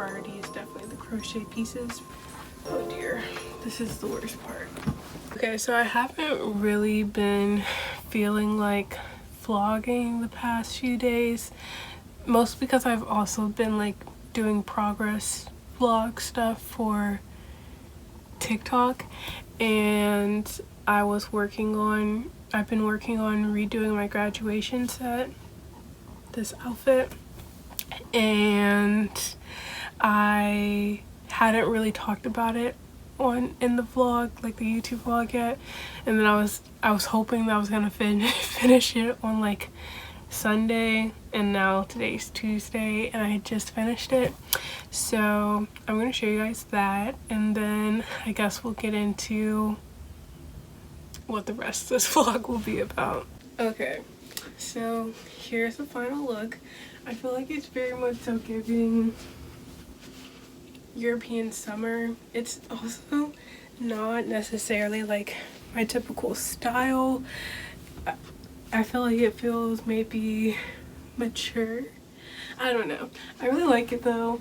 priority is definitely the crochet pieces. Oh dear, this is the worst part. Okay, so I haven't really been feeling like vlogging the past few days, mostly because I've also been like doing progress vlog stuff for TikTok, and I've been working on redoing my graduation set, this outfit, and I hadn't really talked about it in the vlog, like the YouTube vlog yet, and then I was hoping that I was gonna finish it on like Sunday, and now today's Tuesday and I just finished it. So I'm gonna show you guys that, and then I guess we'll get into what the rest of this vlog will be about. Okay, so here's the final look. I feel like it's very much so giving European summer. It's also not necessarily like my typical style. I feel like it feels maybe mature. I don't know. I really like it though.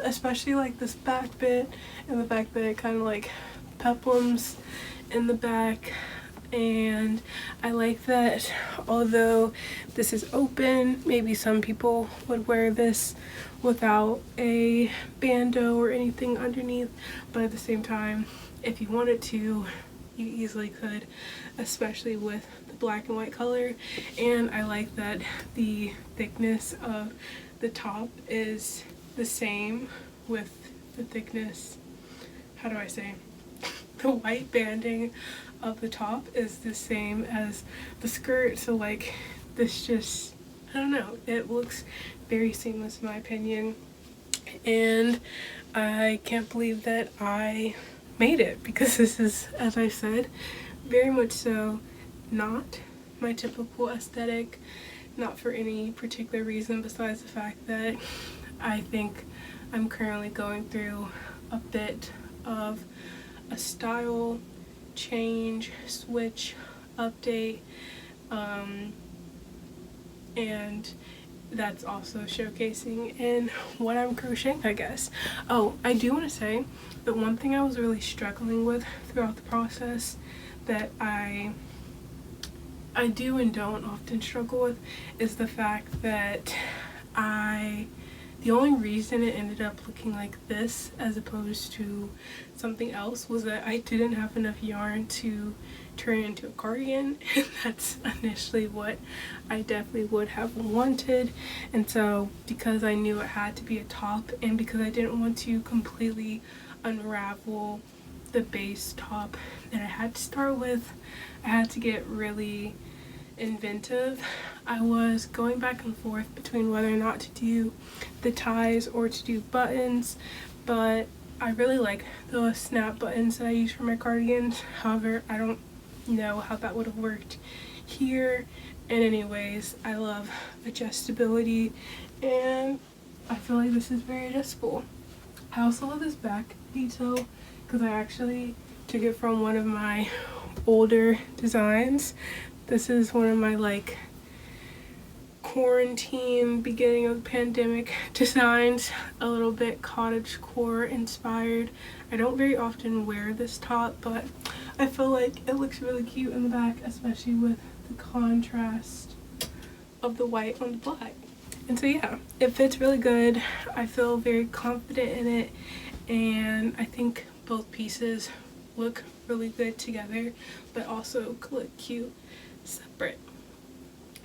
Especially like this back bit and the fact that it kind of like peplums in the back. And I like that although this is open, maybe some people would wear this without a bandeau or anything underneath, but at the same time, if you wanted to, you easily could, especially with the black and white color. And I like that the thickness of the top is the same with the thickness, how do I say, the white banding of the top is the same as the skirt, so like this just, I don't know, it looks very seamless in my opinion, and I can't believe that I made it, because this is, as I said, very much so not my typical aesthetic, not for any particular reason besides the fact that I think I'm currently going through a bit of a style change, switch, update, and that's also showcasing in what I'm crocheting, I guess. Oh, I do want to say that one thing I was really struggling with throughout the process that I do and don't often struggle with is the fact that the only reason it ended up looking like this as opposed to something else was that I didn't have enough yarn to turn it into a cardigan, and that's initially what I definitely would have wanted. And so because I knew it had to be a top, and because I didn't want to completely unravel the base top that I had to start with, I had to get really inventive. I was going back and forth between whether or not to do the ties or to do buttons, but I really like the snap buttons that I use for my cardigans. However, I don't know how that would have worked here. And anyways, I love adjustability, and I feel like this is very adjustable. I also love this back detail because I actually took it from one of my older designs. This is one of my like quarantine, beginning of the pandemic designs, a little bit cottagecore inspired. I don't very often wear this top, but I feel like it looks really cute in the back, especially with the contrast of the white on the black. And so yeah, it fits really good. I feel very confident in it, and I think both pieces look really good together, but also look cute separate.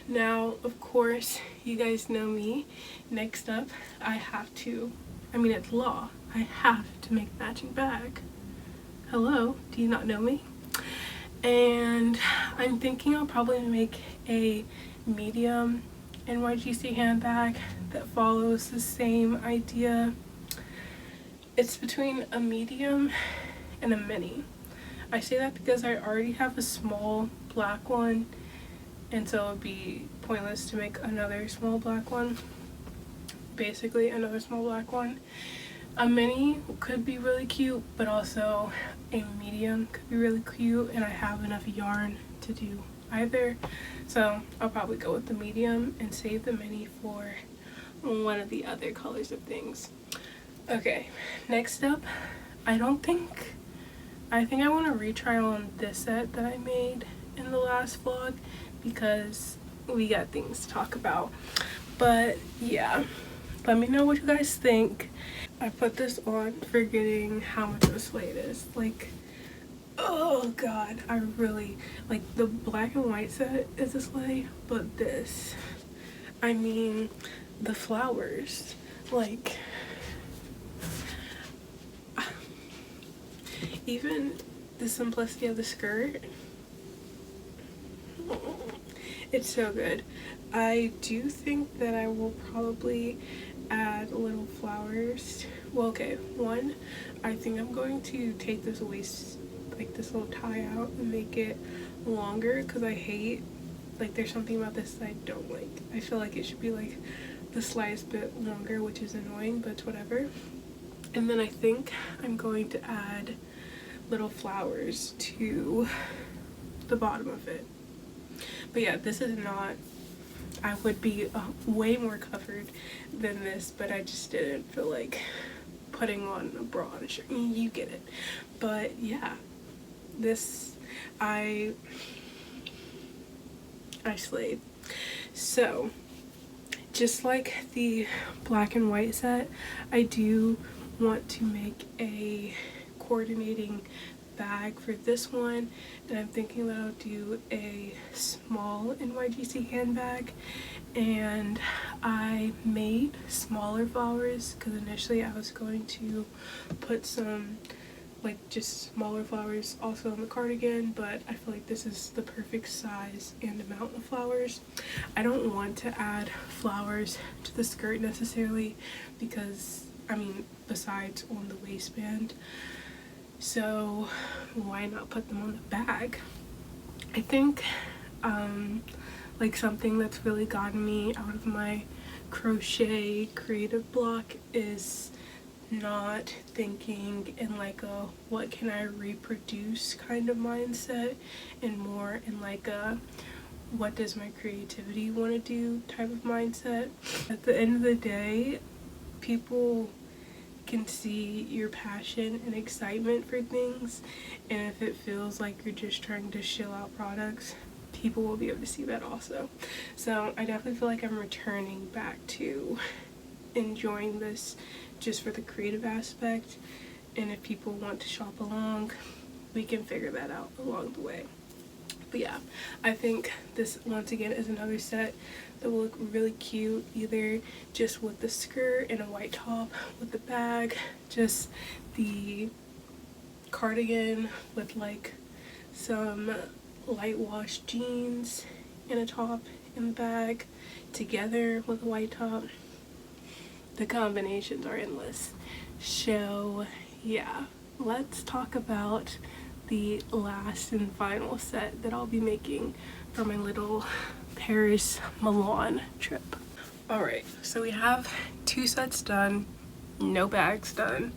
Now, of course, you guys know me. Next up, it's law. I have to make a matching bag. Hello, do you not know me? And I'm thinking I'll probably make a medium NYGC handbag that follows the same idea. It's between a medium and a mini. I say that because I already have a small black one, and so it would be pointless to make another small black one. Basically another small black one. A mini could be really cute, but also a medium could be really cute, and I have enough yarn to do either. So I'll probably go with the medium and save the mini for one of the other colors of things. Okay, next up, I think I want to retry on this set that I made in the last vlog because we got things to talk about. But yeah, let me know what you guys think. I put this on forgetting how much of a sleigh it is. Like, oh god, I really like the black and white set is a sleigh, but this, I mean, the flowers, like, even the simplicity of the skirt, it's so good. I do think that I will probably add little flowers. Well, okay, one, I think I'm going to take this waist, like this little tie out, and make it longer because I hate, like, there's something about this that I don't like. I feel like it should be like the slightest bit longer, which is annoying, but it's whatever. And then I think I'm going to add little flowers to the bottom of it. But yeah, this is not, I would be way more covered than this, but I just didn't feel like putting on a bra and a shirt. You get it. But yeah, this, I slayed. So just like the black and white set, I do want to make a coordinating bag for this one, and I'm thinking that I'll do a small NYGC handbag. And I made smaller flowers because initially I was going to put some like just smaller flowers also on the cardigan, but I feel like this is the perfect size and amount of flowers. I don't want to add flowers to the skirt necessarily because, I mean, besides on the waistband, so why not put them on the bag? I think like something that's really gotten me out of my crochet creative block is not thinking in like a what can I reproduce kind of mindset, and more in like a what does my creativity want to do type of mindset. At the end of the day, people can see your passion and excitement for things, and if it feels like you're just trying to shill out products, people will be able to see that also. So I definitely feel like I'm returning back to enjoying this just for the creative aspect, and if people want to shop along, we can figure that out along the way. But yeah, I think this once again is another set that will look really cute, either just with the skirt and a white top with the bag, just the cardigan with like some light wash jeans and a top and the bag together with a white top. The combinations are endless. So yeah, let's talk about the last and final set that I'll be making for my little Paris Milan trip. Alright, so we have 2 sets done, no bags done,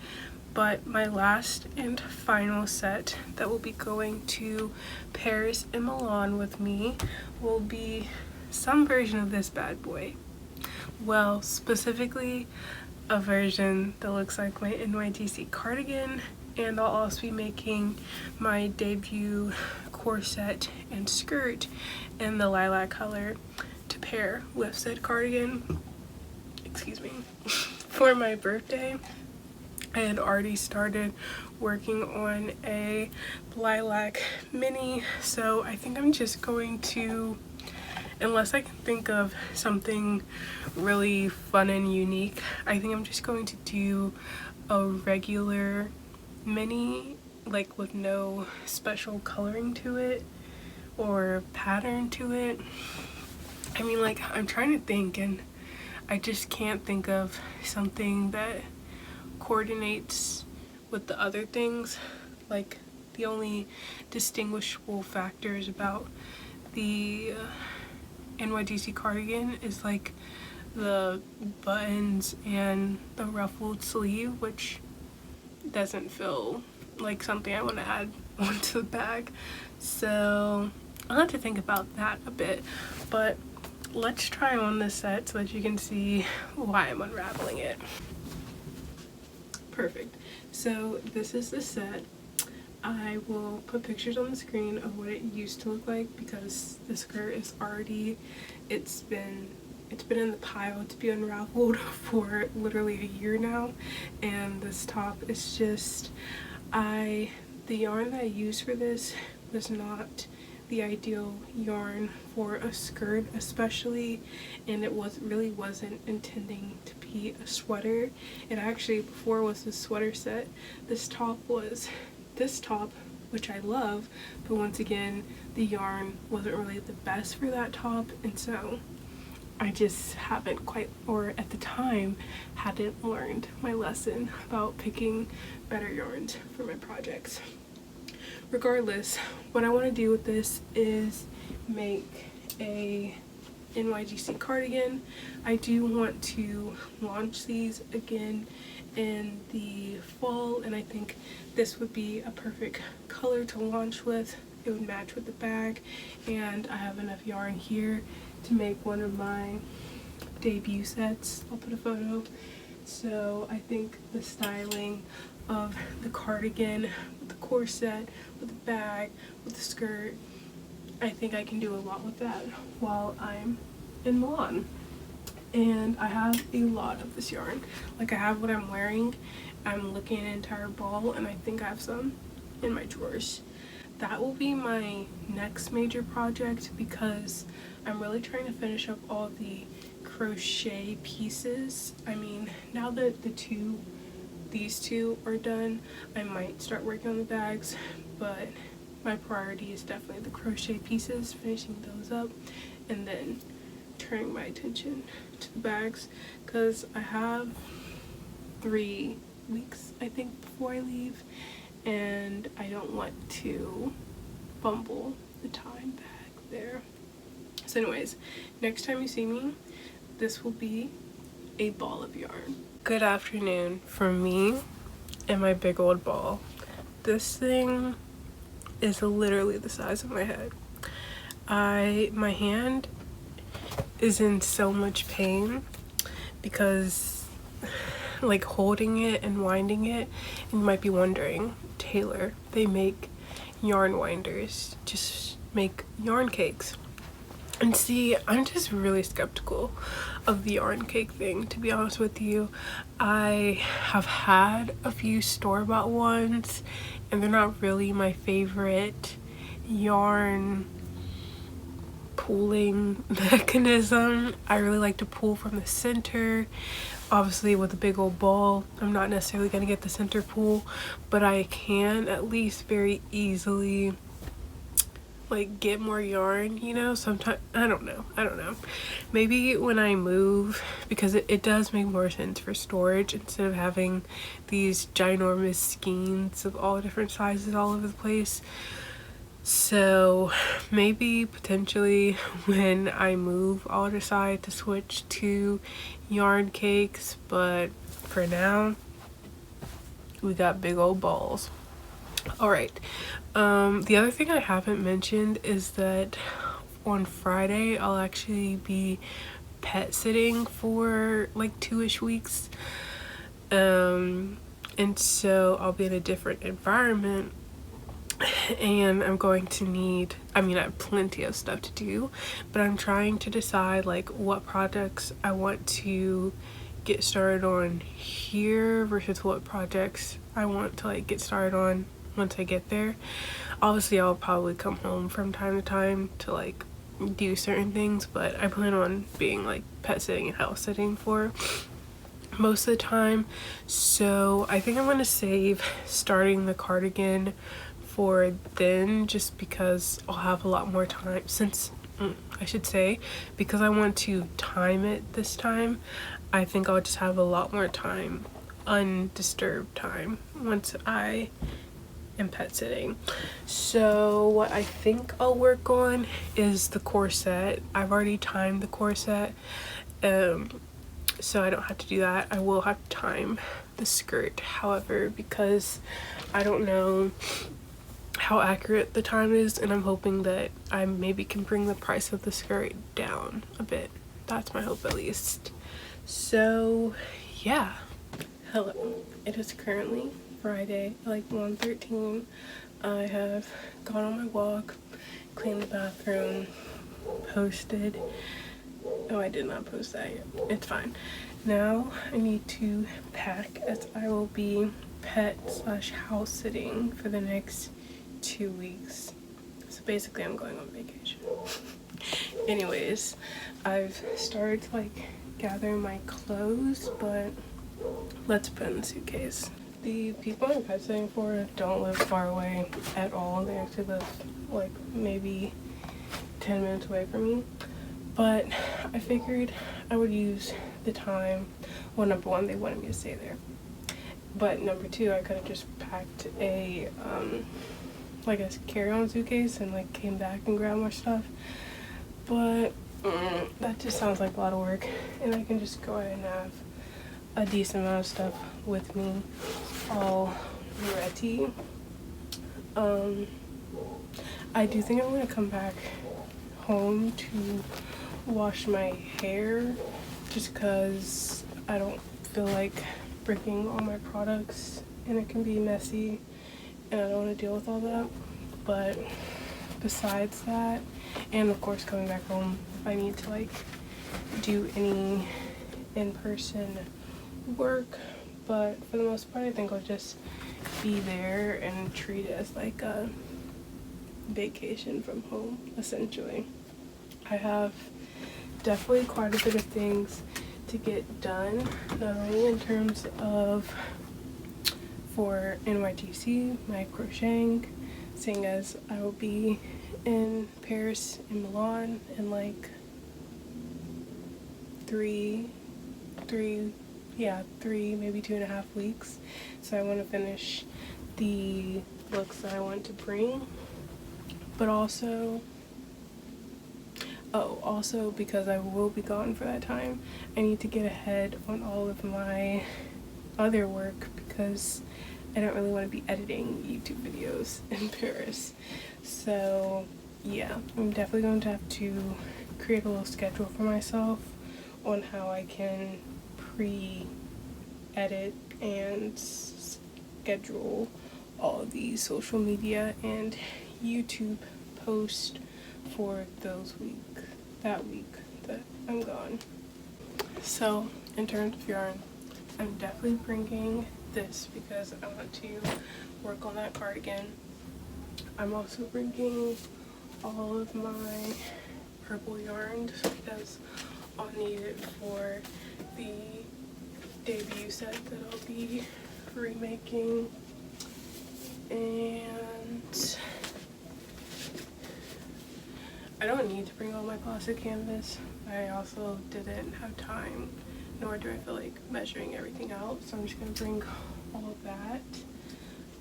but my last and final set that will be going to Paris and Milan with me will be some version of this bad boy. Well, specifically a version that looks like my NYGC cardigan, and I'll also be making my debut corset and skirt in the lilac color to pair with said cardigan. Excuse me. For my birthday, I had already started working on a lilac mini, so I think I'm just going to, unless I can think of something really fun and unique, I think I'm just going to do a regular mini, like with no special coloring to it or pattern to it. I mean, like, I'm trying to think and I just can't think of something that coordinates with the other things. Like, the only distinguishable factors about the NYGC cardigan is like the buttons and the ruffled sleeve, which doesn't feel like something I want to add onto the bag. So I'll have to think about that a bit. But let's try on this set so that you can see why I'm unraveling it. Perfect. So this is the set. I will put pictures on the screen of what it used to look like because the skirt is already, it's been in the pile to be unraveled for literally a year now, and this top is just, the yarn that I used for this was not the ideal yarn for a skirt especially, and it really wasn't intending to be a sweater. It actually, before it was the sweater set, this top was this top, which I love, but once again the yarn wasn't really the best for that top, and so I just haven't quite, or at the time hadn't learned my lesson about picking better yarns for my projects. Regardless, what I want to do with this is make a NYGC cardigan. I do want to launch these again in the fall, and I think this would be a perfect color to launch with. It would match with the bag, and I have enough yarn here to make one of my debut sets. I'll put a photo. So I think the styling of the cardigan with the corset, with the bag, with the skirt, I think I can do a lot with that while I'm in Milan. And I have a lot of this yarn. Like, I have what I'm wearing. I'm looking at an entire ball, and I think I have some in my drawers. That will be my next major project because I'm really trying to finish up all the crochet pieces. I mean, now that these two are done, I might start working on the bags, but my priority is definitely the crochet pieces, finishing those up, and then turning my attention to the bags because I have 3 weeks, I think, before I leave, and I don't want to fumble the time bag there. So anyways, next time you see me, this will be a ball of yarn. Good afternoon from me and my big old ball. This thing is literally the size of my head. My hand is in so much pain because, like, holding it and winding it, and you might be wondering, Taylor, they make yarn winders, just make yarn cakes. And see, I'm just really skeptical of the yarn cake thing, to be honest with you. I have had a few store-bought ones, and they're not really my favorite yarn pulling mechanism. I really like to pull from the center. Obviously, with a big old ball, I'm not necessarily going to get the center pull, but I can at least very easily, like, get more yarn, you know. Sometimes I don't know, maybe when I move, because it does make more sense for storage instead of having these ginormous skeins of all different sizes all over the place. So maybe potentially when I move, I'll decide to switch to yarn cakes, but for now we got big old balls. All right, the other thing I haven't mentioned is that on Friday I'll actually be pet sitting for like 2-ish weeks, and so I'll be in a different environment, and I'm going to need, I mean, I have plenty of stuff to do, but I'm trying to decide like what projects I want to get started on here versus what projects I want to like get started on once I get there. Obviously, I'll probably come home from time to time to like do certain things, but I plan on being like pet sitting and house sitting for most of the time. So I think I'm going to save starting the cardigan for then, just because I'll have a lot more time, since I should say, because I want to time it this time. I think I'll just have a lot more time, undisturbed time, once I am pet sitting. So what I think I'll work on is the corset. I've already timed the corset, so I don't have to do that. I will have to time the skirt, however, because I don't know how accurate the time is, and I'm hoping that I maybe can bring the price of the skirt down a bit. That's my hope, at least. So yeah, hello, it is currently Friday, like 1:13. I have gone on my walk, cleaned the bathroom, posted. Oh, I did not post that yet. It's fine. Now I need to pack, as I will be pet/house sitting for the next 2 weeks. So basically I'm going on vacation. Anyways, I've started to like gather my clothes, but let's put in the suitcase. The people I'm pet sitting for don't live far away at all. They actually live like maybe 10 minutes away from me. But I figured I would use the time. Well, number one, they wanted me to stay there. But number two, I could have just packed a like a carry-on suitcase and like came back and grabbed more stuff. But that just sounds like a lot of work, and I can just go ahead and have a decent amount of stuff with me already. I do think I'm gonna come back home to wash my hair, just because I don't feel like breaking all my products and it can be messy and I don't want to deal with all that. But besides that, and of course coming back home, if I need to like do any in-person work, but for the most part I think I'll just be there and treat it as like a vacation from home, essentially. I have definitely quite a bit of things to get done, not only in terms of for NYGC, my crocheting, seeing as I will be in Paris and Milan in like three, maybe 2.5 weeks. So I want to finish the looks that I want to bring, but also because I will be gone for that time, I need to get ahead on all of my other work, because I don't really want to be editing YouTube videos in Paris. So yeah, I'm definitely going to have to create a little schedule for myself on how I can pre-edit and schedule all the social media and YouTube posts for that week that I'm gone. So in terms of yarn, I'm definitely bringing this because I want to work on that cardigan. I'm also bringing all of my purple yarns because I'll need it for the debut set that I'll be remaking. And I don't need to bring all my plastic canvas. I also didn't have time, nor do I feel like measuring everything out, so I'm just going to bring all of that.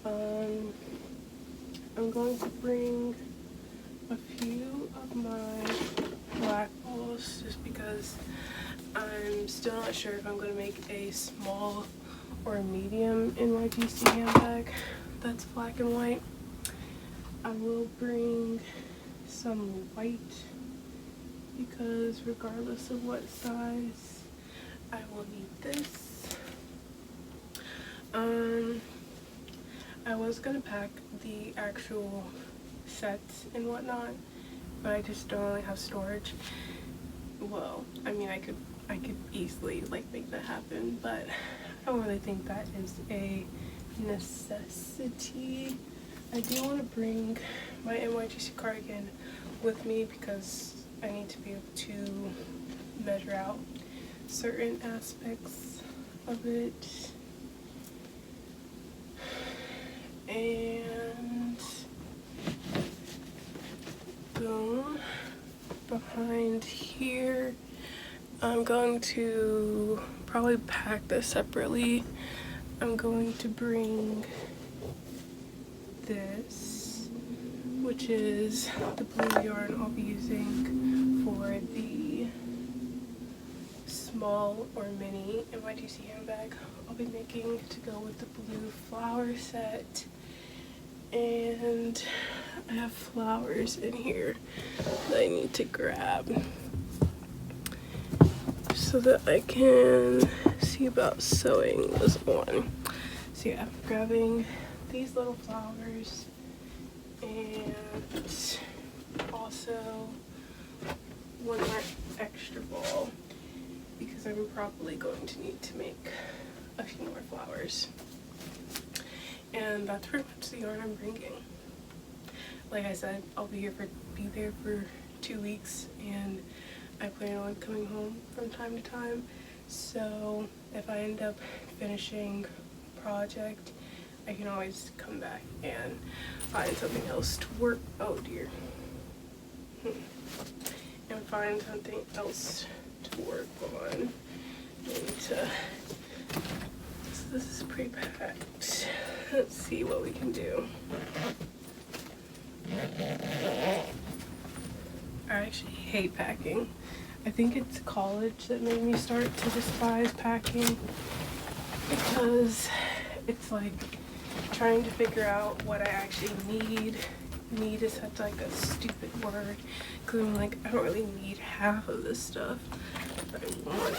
I'm going to bring a few of my black balls just because I'm still not sure if I'm going to make a small or a medium NYGC handbag that's black and white. I will bring some white because regardless of what size, I will need this. I was gonna pack the actual sets and whatnot, but I just don't really have storage. Well, I mean, I could easily like make that happen, but I don't really think that is a necessity. I do want to bring my NYGC cardigan with me because I need to be able to measure out certain aspects of it. And boom, behind here, I'm going to probably pack this separately. I'm going to bring this, which is the blue yarn I'll be using for the small or mini NYGC handbag I'll be making to go with the blue flower set. And I have flowers in here that I need to grab so that I can see about sewing this on. So yeah, I'm grabbing these little flowers and also one more extra ball because I'm probably going to need to make a few more flowers. And that's pretty much the yarn I'm bringing. Like I said, I'll be there for 2 weeks, and I plan on coming home from time to time. So if I end up finishing a project, I can always come back and find something else to work. Oh dear. And find something else to work on. Maybe to. So this is pre-packed. Let's see what we can do. I actually hate packing. I think it's college that made me start to despise packing, because it's like trying to figure out what I actually need. Need is such like a stupid word, because I'm like, I don't really need half of this stuff, but I want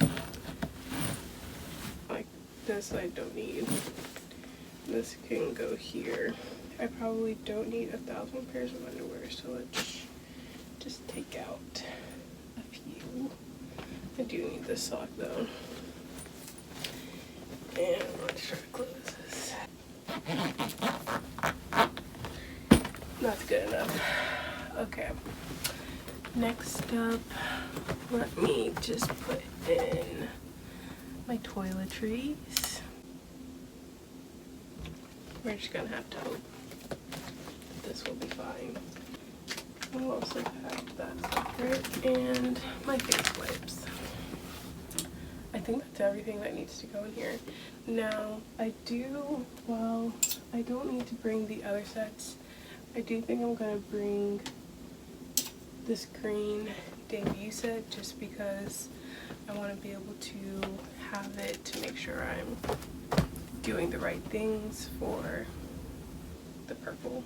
it. Like this I don't need. This can go here. I probably don't need 1,000 pairs of underwear, so let's just take out a few. I do need this sock though. And let's try to close this. That's good enough. Okay. Next up, let me just put in my toiletries. We're just gonna have to hope this will be fine. I'll also have that separate, and my face wipes. I think that's everything that needs to go in here. Now, I don't need to bring the other sets. I do think I'm gonna bring this green debut set just because I want to be able to have it to make sure I'm doing the right things for the purple.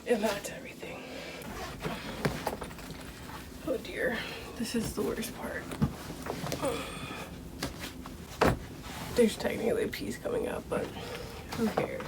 And that's everything. Oh dear, this is the worst part. There's technically a piece coming out, but who cares?